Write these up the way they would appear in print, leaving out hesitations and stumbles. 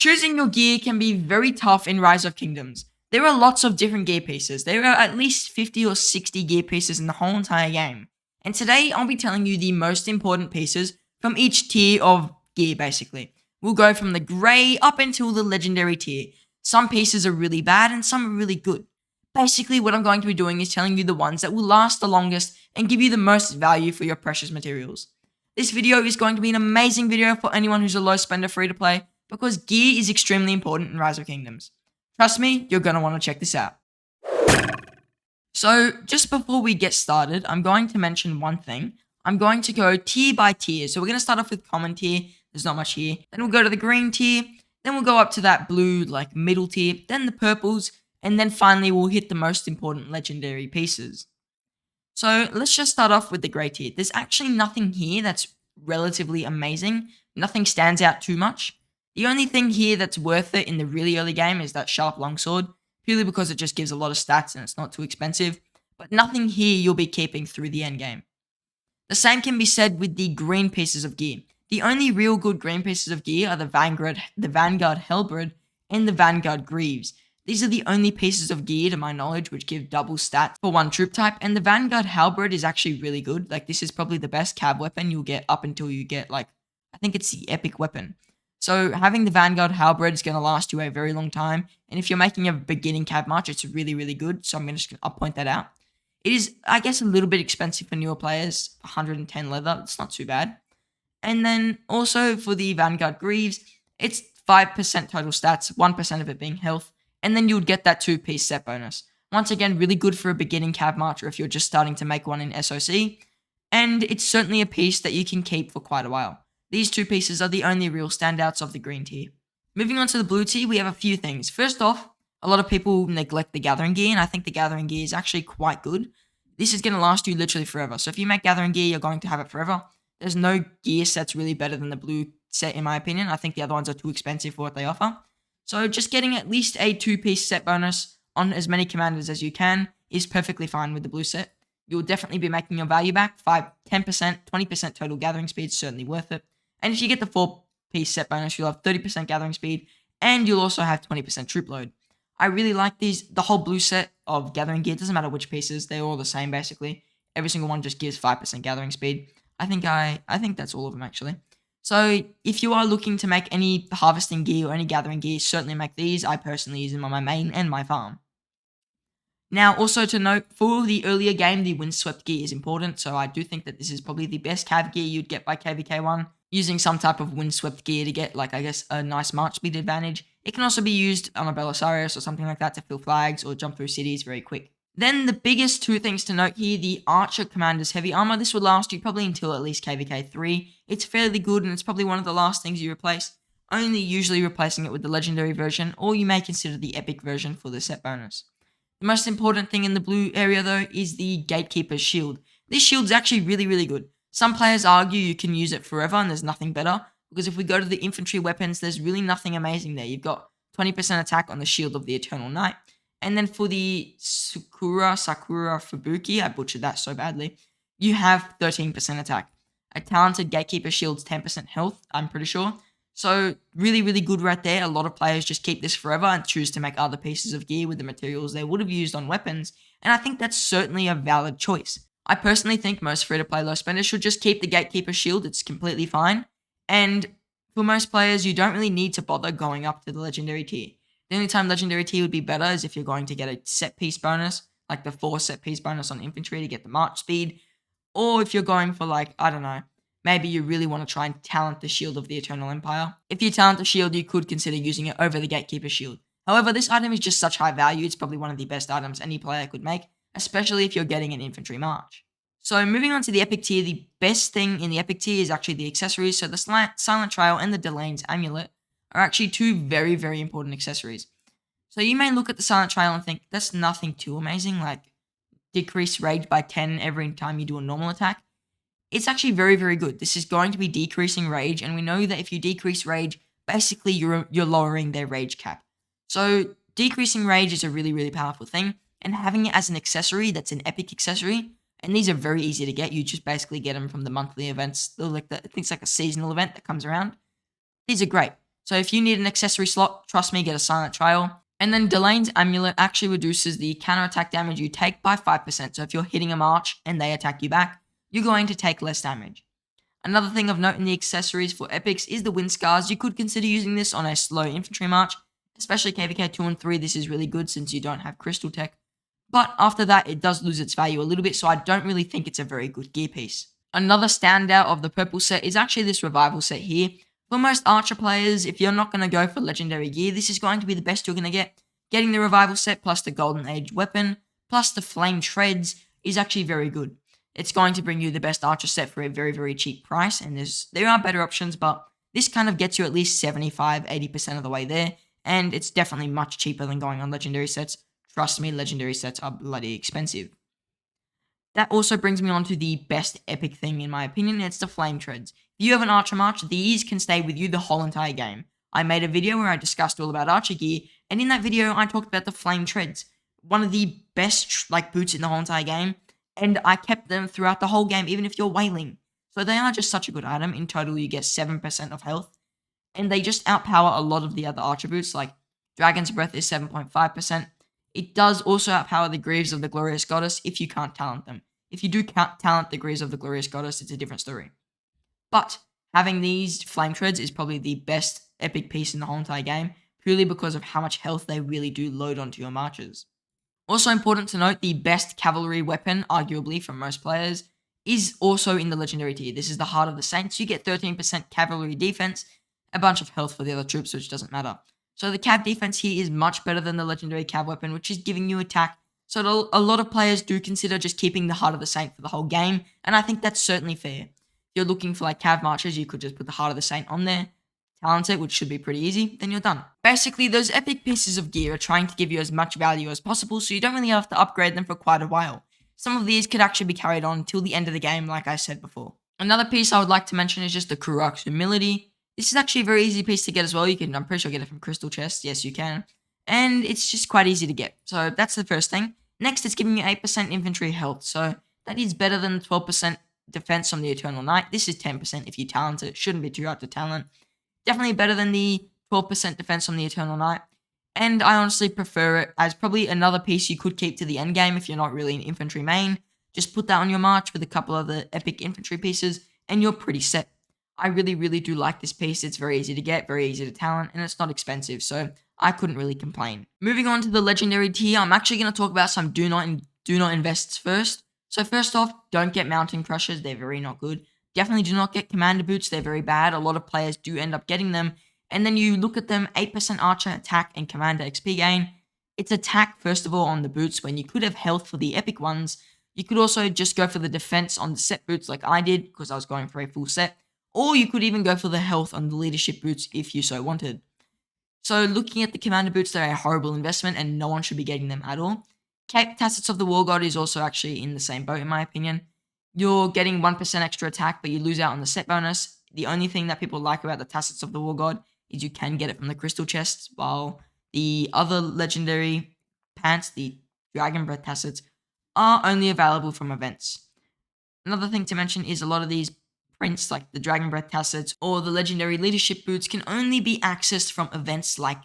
Choosing your gear can be very tough in Rise of Kingdoms. There are lots of different gear pieces. There are at least 50 or 60 gear pieces in the whole entire game. And today I'll be telling you the most important pieces from each tier of gear basically. We'll go from the grey up until the legendary tier. Some pieces are really bad and some are really good. Basically what I'm going to be doing is telling you the ones that will last the longest and give you the most value for your precious materials. This video is going to be an amazing video for anyone who's a low spender free to play, because gear is extremely important in Rise of Kingdoms. Trust me, you're going to want to check this out. So, just before we get started, I'm going to mention one thing. I'm going to go tier by tier. So we're going to start off with common tier. There's not much here. Then we'll go to the green tier. Then we'll go up to that blue, like middle tier. Then the purples. And then finally, we'll hit the most important legendary pieces. So let's just start off with the grey tier. There's actually nothing here that's relatively amazing. Nothing stands out too much. The only thing here that's worth it in the really early game is that sharp longsword, purely because it just gives a lot of stats and it's not too expensive, but nothing here you'll be keeping through the end game. The same can be said with the green pieces of gear. The only real good green pieces of gear are the Vanguard Halberd and the Vanguard Greaves. These are the only pieces of gear, to my knowledge, which give double stats for one troop type, and the Vanguard Halberd is actually really good. Like, this is probably the best cav weapon you'll get up until you get, like, I think it's the epic weapon. So having the Vanguard Halberd is going to last you a very long time. And if you're making a beginning cav march, it's really, really good. So I'll point that out. It is, I guess, a little bit expensive for newer players. 110 leather. It's not too bad. And then also for the Vanguard Greaves, it's 5% total stats, 1% of it being health. And then you would get that 2-piece set bonus. Once again, really good for a beginning cav march or if you're just starting to make one in SOC. And it's certainly a piece that you can keep for quite a while. These two pieces are the only real standouts of the green tier. Moving on to the blue tier, we have a few things. First off, a lot of people neglect the gathering gear, and I think the gathering gear is actually quite good. This is going to last you literally forever. So if you make gathering gear, you're going to have it forever. There's no gear sets really better than the blue set in my opinion. I think the other ones are too expensive for what they offer. So just getting at least a 2-piece set bonus on as many commanders as you can is perfectly fine with the blue set. You'll definitely be making your value back. 10%, 20% total gathering speed, certainly worth it. And if you get the 4-piece set bonus, you'll have 30% gathering speed, and you'll also have 20% troop load. I really like these. The whole blue set of gathering gear, doesn't matter which pieces, they're all the same basically. Every single one just gives 5% gathering speed. I think that's all of them actually. So if you are looking to make any harvesting gear or any gathering gear, certainly make these. I personally use them on my main and my farm. Now, also to note, for the earlier game, the windswept gear is important, so I do think that this is probably the best cav gear you'd get by KVK1. Using some type of windswept gear to get, like, I guess, a nice march speed advantage. It can also be used on a Belisarius or something like that to fill flags or jump through cities very quick. Then the biggest two things to note here, the Archer Commander's Heavy Armor. This will last you probably until at least KVK 3. It's fairly good and it's probably one of the last things you replace, only usually replacing it with the Legendary version, or you may consider the Epic version for the set bonus. The most important thing in the blue area though is the Gatekeeper's Shield. This shield's actually really, really good. Some players argue you can use it forever and there's nothing better, because if we go to the infantry weapons, there's really nothing amazing there. You've got 20% attack on the Shield of the Eternal Knight, and then for the Sakura Fubuki, I butchered that so badly, you have 13% attack. A talented Gatekeeper Shield's 10% health, I'm pretty sure. So really, really good right there. A lot of players just keep this forever and choose to make other pieces of gear with the materials they would have used on weapons, and I think that's certainly a valid choice. I personally think most free-to-play low spenders should just keep the Gatekeeper Shield. It's completely fine. And for most players, you don't really need to bother going up to the Legendary tier. The only time Legendary tier would be better is if you're going to get a set-piece bonus, like the 4 set-piece bonus on infantry to get the march speed. Or if you're going for, like, I don't know, maybe you really want to try and talent the Shield of the Eternal Empire. If you talent the shield, you could consider using it over the Gatekeeper Shield. However, this item is just such high value, it's probably one of the best items any player could make, especially if you're getting an infantry march. So moving on to the Epic tier, the best thing in the Epic tier is actually the accessories. So the Silent Trail and the Delane's Amulet are actually two very, very important accessories. So you may look at the Silent Trail and think, that's nothing too amazing, like decrease rage by 10 every time you do a normal attack. It's actually very, very good. This is going to be decreasing rage, and we know that if you decrease rage, basically you're lowering their rage cap. So decreasing rage is a really, really powerful thing, and having it as an accessory that's an epic accessory, and these are very easy to get. You just basically get them from the monthly events. They're like I think it's like a seasonal event that comes around. These are great. So if you need an accessory slot, trust me, get a Silent Trial. And then Delaine's Amulet actually reduces the counterattack damage you take by 5%. So if you're hitting a march and they attack you back, you're going to take less damage. Another thing of note in the accessories for epics is the wind scars. You could consider using this on a slow infantry march, especially KVK 2 and 3. This is really good since you don't have crystal tech. But after that, it does lose its value a little bit, so I don't really think it's a very good gear piece. Another standout of the purple set is actually this revival set here. For most archer players, if you're not going to go for legendary gear, this is going to be the best you're going to get. Getting the revival set plus the golden age weapon plus the flame treads is actually very good. It's going to bring you the best archer set for a very, very cheap price, and there are better options, but this kind of gets you at least 75-80% of the way there, and it's definitely much cheaper than going on legendary sets. Trust me, legendary sets are bloody expensive. That also brings me on to the best epic thing in my opinion, and it's the flame treads. If you have an archer march, these can stay with you the whole entire game. I made a video where I discussed all about archer gear, and in that video I talked about the flame treads. One of the best boots in the whole entire game, and I kept them throughout the whole game, even if you're wailing. So they are just such a good item. In total, you get 7% of health, and they just outpower a lot of the other archer boots, like Dragon's Breath is 7.5%. It does also outpower the Greaves of the Glorious Goddess if you can't talent them. If you do talent the Greaves of the Glorious Goddess, it's a different story. But having these flame treads is probably the best epic piece in the whole entire game, purely because of how much health they really do load onto your marches. Also important to note, the best cavalry weapon, arguably from most players, is also in the legendary tier. This is the Heart of the Saints. You get 13% cavalry defense, a bunch of health for the other troops, which doesn't matter. So the cav defense here is much better than the legendary cav weapon, which is giving you attack. So a lot of players do consider just keeping the Heart of the Saint for the whole game, and I think that's certainly fair. If you're looking for cav marches, you could just put the Heart of the Saint on there, talent it, which should be pretty easy, then you're done. Basically, those epic pieces of gear are trying to give you as much value as possible, so you don't really have to upgrade them for quite a while. Some of these could actually be carried on till the end of the game, like I said before. Another piece I would like to mention is just the Kurok's Humility. This is actually a very easy piece to get as well. I'm pretty sure get it from Crystal Chest. Yes, you can. And it's just quite easy to get. So that's the first thing. Next, it's giving you 8% infantry health. So that is better than 12% defense from the Eternal Knight. This is 10% if you talent it. Shouldn't be too hard to talent. Definitely better than the 12% defense from the Eternal Knight. And I honestly prefer it as probably another piece you could keep to the end game if you're not really an infantry main. Just put that on your march with a couple of the epic infantry pieces and you're pretty set. I really, really do like this piece. It's very easy to get, very easy to talent, and it's not expensive, so I couldn't really complain. Moving on to the legendary tier, I'm actually going to talk about some do not invests first. So first off, don't get Mountain Crushers. They're very not good. Definitely do not get Commander Boots. They're very bad. A lot of players do end up getting them. And then you look at them, 8% Archer attack and Commander XP gain. It's attack, first of all, on the boots when you could have health for the epic ones. You could also just go for the defense on the set boots like I did because I was going for a full set. Or you could even go for the health on the leadership boots if you so wanted. So looking at the Commander boots, they're a horrible investment and no one should be getting them at all. Tassets of the War God is also actually in the same boat in my opinion. You're getting 1% extra attack, but you lose out on the set bonus. The only thing that people like about the Tassets of the War God is you can get it from the crystal chests, while the other legendary pants, the Dragon Breath Tassets, are only available from events. Another thing to mention is a lot of these prints, like the Dragon Breath Tassets or the legendary leadership boots, can only be accessed from events like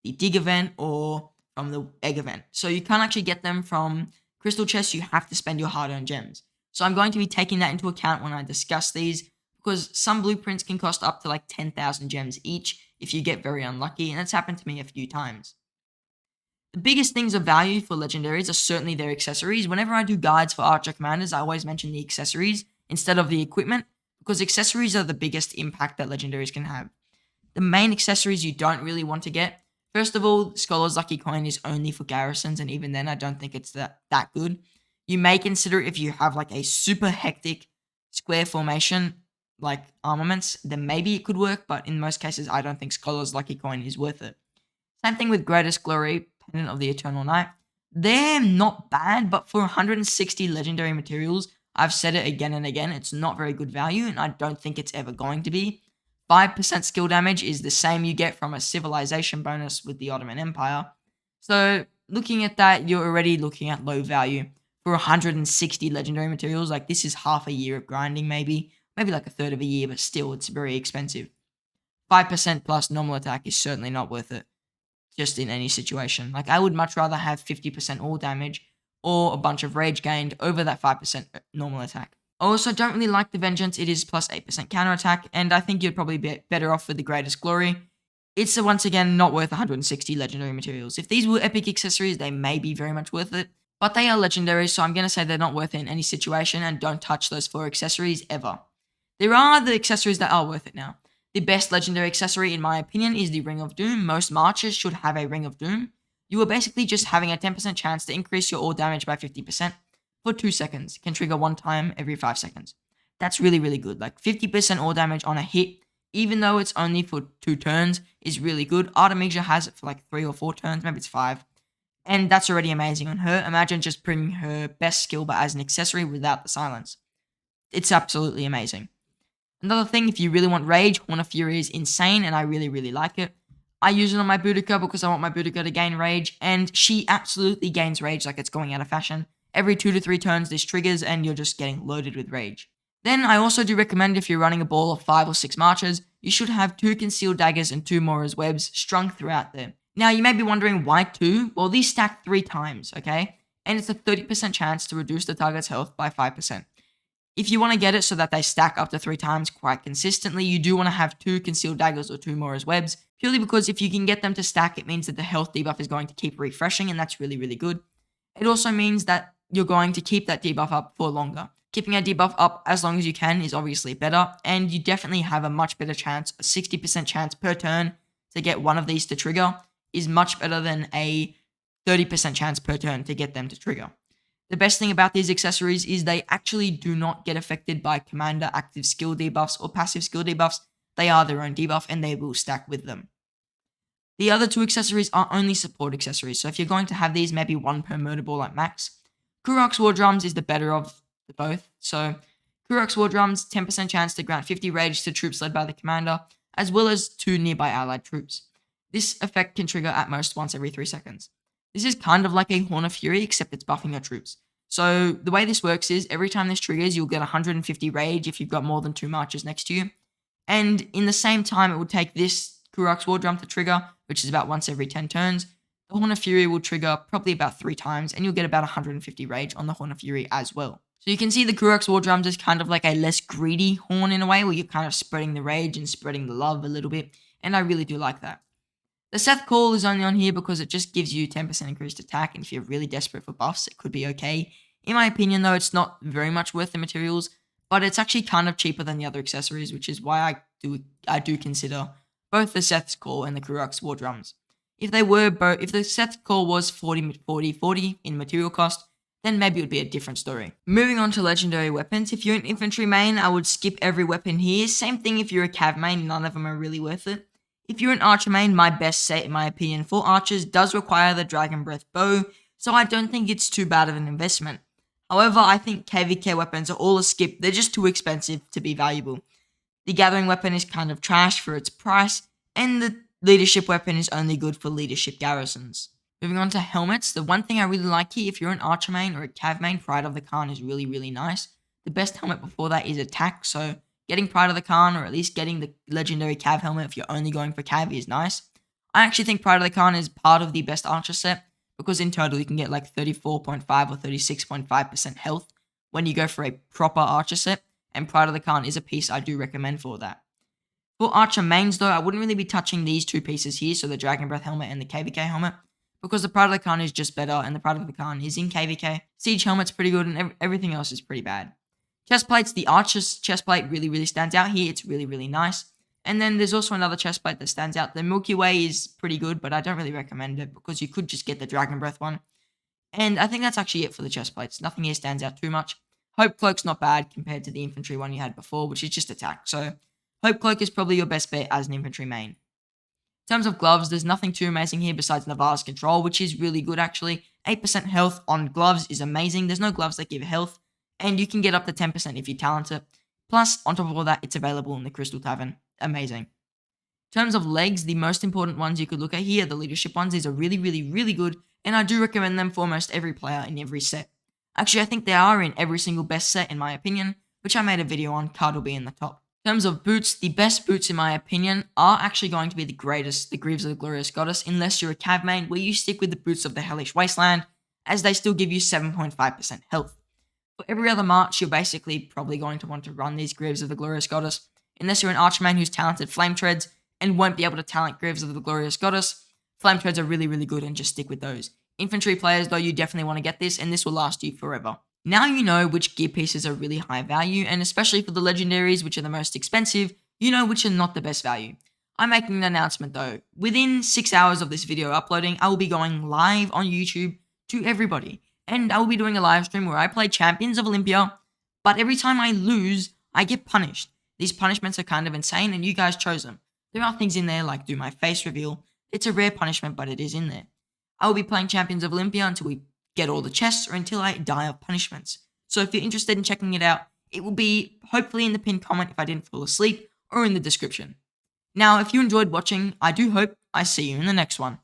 the Dig event or from the Egg event. So you can't actually get them from crystal chests. You have to spend your hard-earned gems. So I'm going to be taking that into account when I discuss these, because some blueprints can cost up to 10,000 gems each if you get very unlucky, and it's happened to me a few times. The biggest things of value for legendaries are certainly their accessories. Whenever I do guides for Archer Commanders, I always mention the accessories instead of the equipment, because accessories are the biggest impact that legendaries can have. The main accessories you don't really want to get, first of all, Scholar's Lucky Coin is only for garrisons, and even then I don't think it's that good. You may consider it if you have a super hectic square formation, like armaments, then maybe it could work, but in most cases I don't think Scholar's Lucky Coin is worth it. Same thing with Greatest Glory, Pendant of the Eternal Knight. They're not bad, but for 160 legendary materials, I've said it again and again, it's not very good value, and I don't think it's ever going to be. 5% skill damage is the same you get from a civilization bonus with the Ottoman Empire. So looking at that, you're already looking at low value. For 160 legendary materials, this is half a year of grinding maybe a third of a year, but still it's very expensive. 5% plus normal attack is certainly not worth it, just in any situation. Like, I would much rather have 50% all damage or a bunch of rage gained over that 5% normal attack. I also don't really like the Vengeance. It is plus 8% counterattack, and I think you'd probably be better off with the Greatest Glory. It's once again not worth 160 legendary materials. If these were epic accessories, they may be very much worth it, but they are legendary, so I'm going to say they're not worth it in any situation, and don't touch those 4 accessories ever. There are the accessories that are worth it now. The best legendary accessory, in my opinion, is the Ring of Doom. Most marches should have a Ring of Doom. You are basically just having a 10% chance to increase your all damage by 50% for 2 seconds. It can trigger 1 time every 5 seconds. That's really, really good. Like, 50% all damage on a hit, even though it's only for 2 turns, is really good. Artemisia has it for like 3 or 4 turns, maybe it's 5. And that's already amazing on her. Imagine just bringing her best skill but as an accessory without the silence. It's absolutely amazing. Another thing, if you really want rage, Horn of Fury is insane, and I really, really like it. I use it on my Boudica because I want my Boudica to gain rage, and she absolutely gains rage like it's going out of fashion. Every 2 to 3 turns this triggers, and you're just getting loaded with rage. Then I also do recommend, if you're running a ball of 5 or 6 marches, you should have 2 concealed daggers and 2 Mora's webs strung throughout there. Now, you may be wondering why 2? Well, these stack 3 times, okay? And it's a 30% chance to reduce the target's health by 5%. If you want to get it so that they stack up to 3 times quite consistently, you do want to have 2 concealed daggers or 2 Mora's webs, purely because if you can get them to stack, it means that the health debuff is going to keep refreshing, and that's really, really good. It also means that you're going to keep that debuff up for longer. Keeping a debuff up as long as you can is obviously better, and you definitely have a much better chance. A 60% chance per turn to get one of these to trigger is much better than a 30% chance per turn to get them to trigger. The best thing about these accessories is they actually do not get affected by commander active skill debuffs or passive skill debuffs. They are their own debuff, and they will stack with them. The other 2 accessories are only support accessories, so if you're going to have these, maybe 1 per murder ball at max. Kurok's War Drums is the better of the both. So Kurok's War Drums, 10% chance to grant 50 rage to troops led by the commander, as well as 2 nearby allied troops. This effect can trigger at most once every 3 seconds. This is kind of like a Horn of Fury, except it's buffing your troops. So the way this works is, every time this triggers, you'll get 150 rage if you've got more than 2 marches next to you. And in the same time, it will take this Kurok's War Drum to trigger, which is about once every 10 turns. The Horn of Fury will trigger probably about 3 times, and you'll get about 150 rage on the Horn of Fury as well. So you can see the Kurok's War Drums is kind of like a less greedy horn in a way, where you're kind of spreading the rage and spreading the love a little bit, and I really do like that. The Seth Call is only on here because it just gives you 10% increased attack, and if you're really desperate for buffs, it could be okay. In my opinion, though, it's not very much worth the materials, but it's actually kind of cheaper than the other accessories, which is why I do consider both the Seth's Call and the Kurok's War Drums. If the Seth's Call was 40 in material cost, then maybe it would be a different story. Moving on to legendary weapons. If you're an infantry main, I would skip every weapon here. Same thing if you're a cav main, none of them are really worth it. If you're an archer main, my best set, in my opinion, for archers does require the Dragon Breath bow, so I don't think it's too bad of an investment. However, I think KVK weapons are all a skip. They're just too expensive to be valuable. The gathering weapon is kind of trash for its price, and the leadership weapon is only good for leadership garrisons. Moving on to helmets, the one thing I really like here, if you're an archer main or a cav main, Pride of the Khan is really, really nice. The best helmet before that is attack, so getting Pride of the Khan, or at least getting the legendary cav helmet if you're only going for cav, is nice. I actually think Pride of the Khan is part of the best archer set, because in total you can get like 34.5 or 36.5% health when you go for a proper archer set, and Pride of the Khan is a piece I do recommend for that. For archer mains though, I wouldn't really be touching these 2 pieces here, so the Dragon Breath helmet and the KVK helmet, because the Pride of the Khan is just better, and the Pride of the Khan is in KVK. Siege helmet's pretty good, and everything else is pretty bad. Chest plates, the Archer's chest plate really, really stands out here. It's really, really nice. And then there's also another chest plate that stands out. The Milky Way is pretty good, but I don't really recommend it because you could just get the Dragon Breath one. And I think that's actually it for the chest plates. Nothing here stands out too much. Hope Cloak's not bad compared to the infantry one you had before, which is just attack. So Hope Cloak is probably your best bet as an infantry main. In terms of gloves, there's nothing too amazing here besides Navarre's Control, which is really good actually. 8% health on gloves is amazing. There's no gloves that give health, and you can get up to 10% if you talent it. Plus, on top of all that, it's available in the Crystal Tavern. Amazing. In terms of legs, the most important ones you could look at here, the leadership ones, these are really, really, really good, and I do recommend them for almost every player in every set. Actually, I think they are in every single best set in my opinion, which I made a video on. Card will be in the top. In terms of boots, the best boots in my opinion are actually going to be the Greaves of the Glorious Goddess, unless you're a cav main where you stick with the boots of the Hellish Wasteland, as they still give you 7.5% health. For every other march, you're basically probably going to want to run these Greaves of the Glorious Goddess, unless you're an Archmain who's talented Flame Treads and won't be able to talent Greaves of the Glorious Goddess. Flame Treads are really, really good and just stick with those. Infantry players, though, you definitely want to get this, and this will last you forever. Now you know which gear pieces are really high value, and especially for the legendaries, which are the most expensive, you know which are not the best value. I'm making an announcement though. Within 6 hours of this video uploading, I will be going live on YouTube to everybody. And I will be doing a live stream where I play Champions of Olympia, but every time I lose, I get punished. These punishments are kind of insane, and you guys chose them. There are things in there like do my face reveal. It's a rare punishment, but it is in there. I will be playing Champions of Olympia until we get all the chests or until I die of punishments. So if you're interested in checking it out, it will be hopefully in the pinned comment if I didn't fall asleep, or in the description. Now, if you enjoyed watching, I do hope I see you in the next one.